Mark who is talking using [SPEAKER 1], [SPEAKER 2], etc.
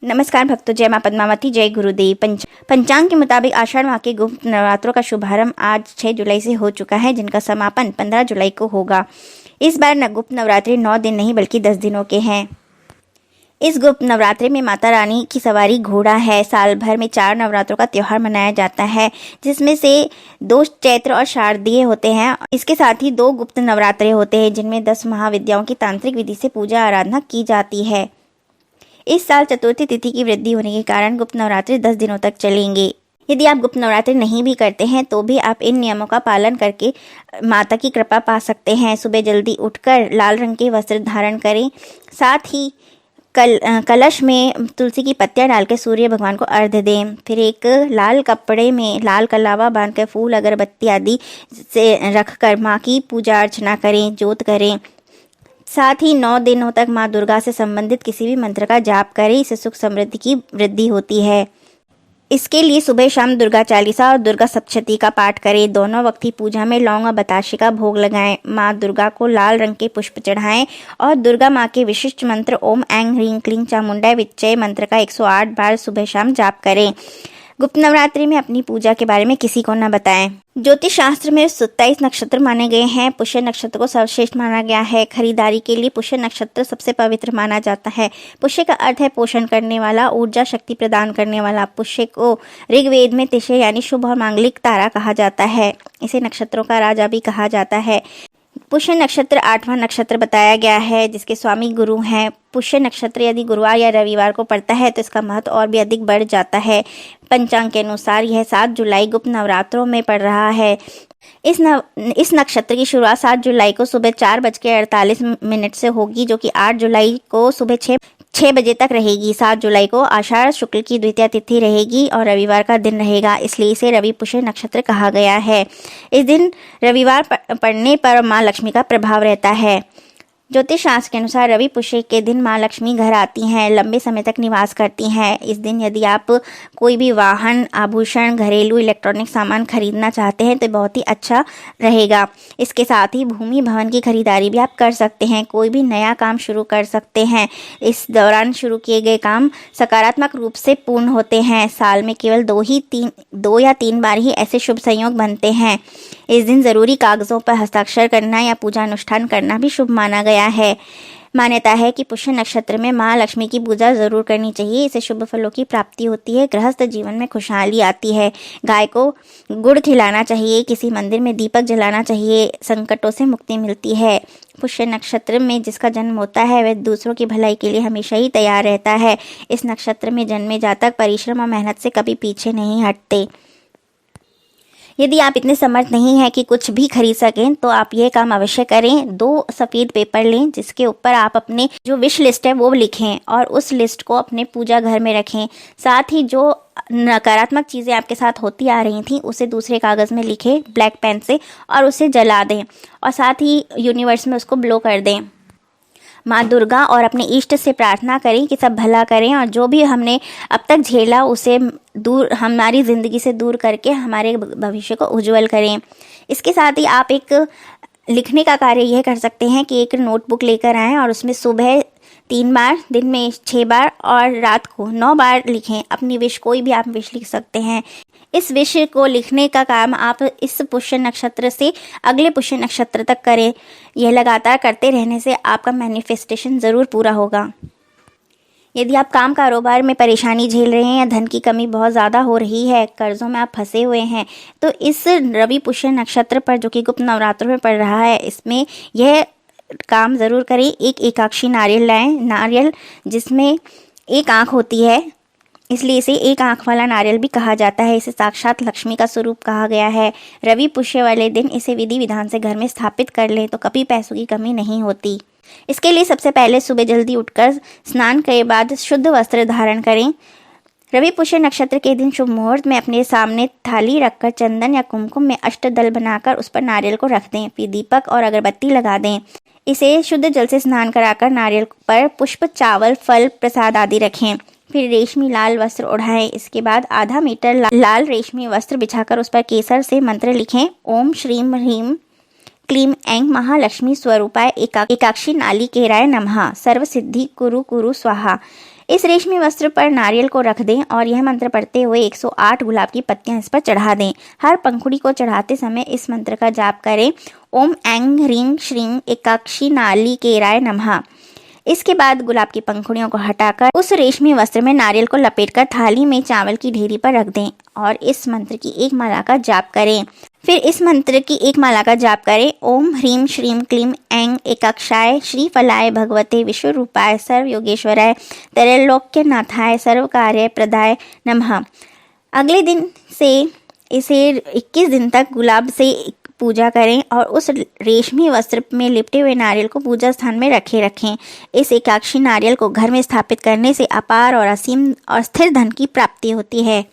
[SPEAKER 1] नमस्कार भक्तों, जय मां पद्मावती, जय गुरुदेव। पंचांग के मुताबिक आषाढ़ माह के गुप्त नवरात्रों का शुभारंभ आज 6 जुलाई से हो चुका है, जिनका समापन 15 जुलाई को होगा। इस बार गुप्त नवरात्रि 9 दिन नहीं बल्कि 10 दिनों के हैं। इस गुप्त नवरात्रि में माता रानी की सवारी घोड़ा है। साल भर में 4 नवरात्रों का त्योहार मनाया जाता है, जिसमें से 2 चैत्र और शारदीय होते हैं। इसके साथ ही 2 गुप्त नवरात्रे होते हैं, जिनमें 10 महाविद्याओं की तांत्रिक विधि से पूजा आराधना की जाती है। इस साल चतुर्थी तिथि की वृद्धि होने के कारण गुप्त नवरात्रि 10 दिनों तक चलेंगे। यदि आप गुप्त नवरात्रि नहीं भी करते हैं तो भी आप इन नियमों का पालन करके माता की कृपा पा सकते हैं। सुबह जल्दी उठकर लाल रंग के वस्त्र धारण करें। साथ ही कलश में तुलसी की पत्तियां डालकर सूर्य भगवान को अर्घ्य दें। फिर एक लाल कपड़े में लाल कलावा बांधकर फूल अगरबत्ती आदि से रखकर माँ की पूजा अर्चना करें, जोत करें। साथ ही 9 दिनों तक माँ दुर्गा से संबंधित किसी भी मंत्र का जाप करें। इससे सुख समृद्धि की वृद्धि होती है। इसके लिए सुबह शाम दुर्गा चालीसा और दुर्गा सप्तशती का पाठ करें। दोनों वक्त ही पूजा में लौंग और बताशे का भोग लगाएं। माँ दुर्गा को लाल रंग के पुष्प चढ़ाएं और दुर्गा माँ के विशिष्ट मंत्र ओम ऐं ह्रीं क्लीं चामुंडाय विच्चय मंत्र का 108 बार सुबह शाम जाप करें। गुप्त नवरात्रि में अपनी पूजा के बारे में किसी को न बताएं। ज्योतिष शास्त्र में 27 नक्षत्र माने गए हैं। पुष्य नक्षत्र को सर्वश्रेष्ठ माना गया है। खरीदारी के लिए पुष्य नक्षत्र सबसे पवित्र माना जाता है। पुष्य का अर्थ है पोषण करने वाला, ऊर्जा शक्ति प्रदान करने वाला। पुष्य को ऋग्वेद में तिशे यानी शुभ और मांगलिक तारा कहा जाता है। इसे नक्षत्रों का राजा भी कहा जाता है। पुष्य नक्षत्र 8वां नक्षत्र बताया गया है, जिसके स्वामी गुरु हैं। पुष्य नक्षत्र यदि गुरुवार या रविवार को पड़ता है तो इसका महत्व और भी अधिक बढ़ जाता है। पंचांग के अनुसार यह 7 जुलाई गुप्त नवरात्रों में पड़ रहा है। इस नक्षत्र की शुरुआत 7 जुलाई को सुबह 4:48 से होगी, जो कि 8 जुलाई को सुबह 6 बजे तक रहेगी। 7 जुलाई को आषाढ़ शुक्ल की द्वितीया तिथि रहेगी और रविवार का दिन रहेगा, इसलिए इसे रवि पुष्य नक्षत्र कहा गया है। इस दिन रविवार पड़ने पर माँ लक्ष्मी का प्रभाव रहता है। ज्योतिष शास्त्र के अनुसार रवि पुष्य के दिन माँ लक्ष्मी घर आती हैं, लंबे समय तक निवास करती हैं। इस दिन यदि आप कोई भी वाहन, आभूषण, घरेलू इलेक्ट्रॉनिक सामान खरीदना चाहते हैं तो बहुत ही अच्छा रहेगा। इसके साथ ही भूमि भवन की खरीदारी भी आप कर सकते हैं। कोई भी नया काम शुरू कर सकते हैं। इस दौरान शुरू किए गए काम सकारात्मक रूप से पूर्ण होते हैं। साल में केवल 2 या 3 बार ही ऐसे शुभ संयोग बनते हैं। इस दिन जरूरी कागजों पर हस्ताक्षर करना या पूजा अनुष्ठान करना भी शुभ माना गया है। मान्यता है कि पुष्य नक्षत्र में माँ लक्ष्मी की पूजा जरूर करनी चाहिए। इससे शुभ फलों की प्राप्ति होती है, गृहस्थ जीवन में खुशहाली आती है। गाय को गुड़ खिलाना चाहिए, किसी मंदिर में दीपक जलाना चाहिए, संकटों से मुक्ति मिलती है। पुष्य नक्षत्र में जिसका जन्म होता है वह दूसरों की भलाई के लिए हमेशा ही तैयार रहता है। इस नक्षत्र में जन्मे जातक परिश्रम और मेहनत से कभी पीछे नहीं हटते। यदि आप इतने समर्थ नहीं हैं कि कुछ भी खरीद सकें तो आप यह काम अवश्य करें। 2 सफ़ेद पेपर लें, जिसके ऊपर आप अपने जो विश लिस्ट है वो लिखें और उस लिस्ट को अपने पूजा घर में रखें। साथ ही जो नकारात्मक चीज़ें आपके साथ होती आ रही थी उसे दूसरे कागज़ में लिखें ब्लैक पेन से और उसे जला दें और साथ ही यूनिवर्स में उसको ब्लो कर दें। माँ दुर्गा और अपने इष्ट से प्रार्थना करें कि सब भला करें और जो भी हमने अब तक झेला उसे दूर, हमारी ज़िंदगी से दूर करके हमारे भविष्य को उज्जवल करें। इसके साथ ही आप एक लिखने का कार्य यह कर सकते हैं कि एक नोटबुक लेकर आएँ और उसमें सुबह 3 बार, दिन में 6 बार और रात को 9 बार लिखें। अपनी विश, कोई भी आप विश लिख सकते हैं। इस विषय को लिखने का काम आप इस पुष्य नक्षत्र से अगले पुष्य नक्षत्र तक करें। यह लगातार करते रहने से आपका मैनिफेस्टेशन ज़रूर पूरा होगा। यदि आप काम कारोबार में परेशानी झेल रहे हैं या धन की कमी बहुत ज़्यादा हो रही है, कर्ज़ों में आप फंसे हुए हैं, तो इस रवि पुष्य नक्षत्र पर जो कि गुप्त नवरात्रों में पड़ रहा है, इसमें यह काम ज़रूर करें। एक एकाक्षी नारियल लाएं, नारियल जिसमें एक आँख होती है, इसलिए इसे एक आँख वाला नारियल भी कहा जाता है। इसे साक्षात लक्ष्मी का स्वरूप कहा गया है। रवि पुष्य वाले दिन इसे विधि विधान से घर में स्थापित कर लें तो कभी पैसों की कमी नहीं होती। इसके लिए सबसे पहले सुबह जल्दी उठकर स्नान के बाद शुद्ध वस्त्र धारण करें। रवि पुष्य नक्षत्र के दिन शुभ मुहूर्त में अपने सामने थाली रखकर चंदन या कुमकुम में अष्टदल बनाकर उस पर नारियल को रख दें। फिर दीपक और अगरबत्ती लगा दें। इसे शुद्ध जल से स्नान कराकर नारियल पर पुष्प, चावल, फल, प्रसाद आदि रखें। फिर रेशमी लाल वस्त्र ओढ़ाएं। इसके बाद आधा मीटर लाल रेशमी वस्त्र बिछाकर उस पर केसर से मंत्र लिखें। ओम श्रीम ह्रीम क्लीम ऐं महालक्ष्मी स्वरूपाय एकाक्षी नालिकेराय नमः सर्व सिद्धि कुरु कुरु स्वाहा। इस रेशमी वस्त्र पर नारियल को रख दें और यह मंत्र पढ़ते हुए 108 गुलाब की पत्तियां इस पर चढ़ा दें। हर पंखुड़ी को चढ़ाते समय इस मंत्र का जाप करें, ओम ऐं ह्रीं श्रीं एकाक्षी नालिकेराय नमः। इसके बाद गुलाब की पंखुड़ियों को हटाकर उस रेशमी वस्त्र में नारियल को लपेटकर थाली में चावल की ढेरी पर रख दें और इस मंत्र की एक माला का जाप करें। फिर इस मंत्र की एक माला का जाप करें, ओम ह्रीं श्रीं क्लीं ऐं एकाक्षाय श्रीफलाय भगवते विश्वरूपाय सर्वयोगेश्वराय त्रैलोक्यनाथाय सर्वकार्य प्रदाय नमः। अगले दिन से इसे 21 दिन तक गुलाब से पूजा करें और उस रेशमी वस्त्र में लिपटे हुए नारियल को पूजा स्थान में रखें। इस एकाक्षी नारियल को घर में स्थापित करने से अपार और असीम और स्थिर धन की प्राप्ति होती है।